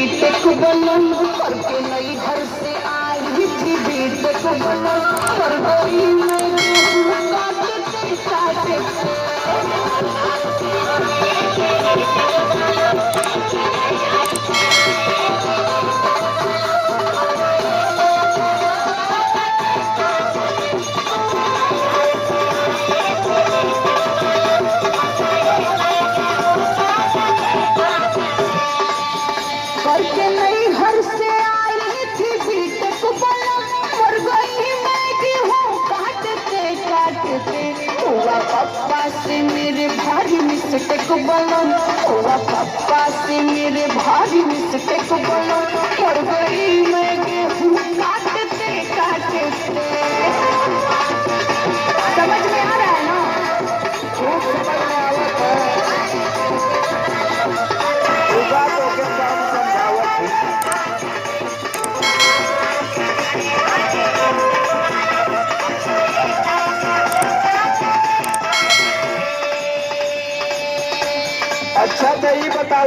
BTech बनल करके नई घर से आई थी बीटेक बनल कर गई मैं काटते काटते करके नई घर से आई थी बीटेक बनल कर गई मैं गेहूं काटते काटते हुआ पापा से मेरे भारी मिस्टेक बनल हुआ पापा से मेरे भारी मिस्टेक बनल कर गई मैं गेहूं काटते काटते। समझ में आ रहा है ना? खूब समझ में आवत है। पूजा तो के काम समझावत थी। अच्छा तो ये बतावा